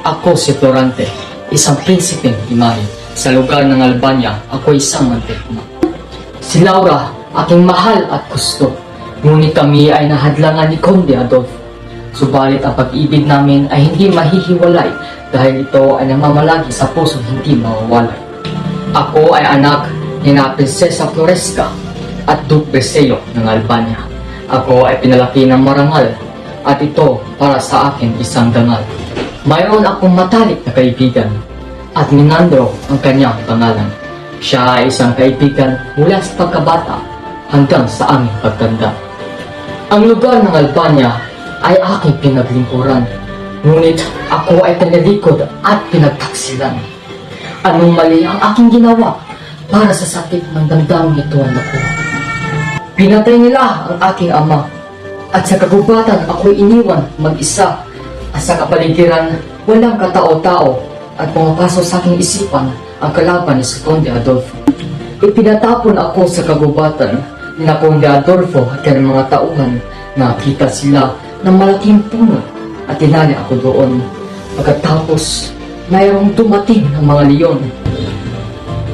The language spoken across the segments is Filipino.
Ako si Florante, isang prinsipeng imahe. Sa lugar ng Albania, ako isang mandirigma. Si Laura, aking mahal at gusto. Ngunit kami ay nahadlangan ni Conde Adolfo. Subalit ang pag-ibig namin ay hindi mahihiwalay dahil ito ay namamalagi sa pusong hindi mawawalay. Ako ay anak ni na Prinsesa Floresca at Duke Berceo ng Albania. Ako ay pinalaki ng marangal at ito para sa akin isang dangal. Mayroon akong matalik na kaibigan at Minandro ang kanyang pangalan. Siya ay isang kaibigan mula sa pagkabata hanggang sa aming pagtanda. Ang lugar ng Albania ay aking pinaglingkuran, ngunit ako ay tinalikod at pinagtaksilan. Anong mali ang aking ginawa para sa sakit ng damdaming ito ang nakuha? Pinatay nila ang aking ama at sa kagubatan ako'y iniwan mag-isa at sa kapaligiran walang katao-tao at pumapasok sa aking isipan ang kalaban ni si Conde Adolfo. Ipinatapon ako sa kagubatan ni na Conde Adolfo at kanyang mga tauhan. Nakita sila ng malaking puno at tinali ako doon. Pagkatapos, mayroong dumating ng mga leon.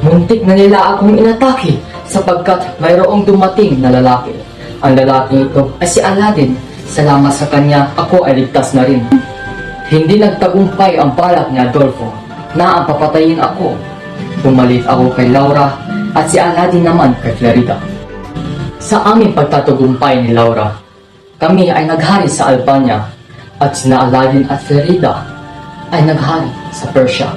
Muntik na nila akong inatake sapagkat mayroong dumating na lalaki. Ang lalaking ito ay si Aladdin. Salamat sa kanya, ako ay ligtas na rin. Hindi nagtagumpay ang balak ni Adolfo na ang papatayin ako. Pumalit ako kay Laura at si Aladdin naman kay Florida. Sa aming pagtatagumpay ni Laura, kami ay naghari sa Albania at sina Aladdin at Florida ay naghari sa Persia.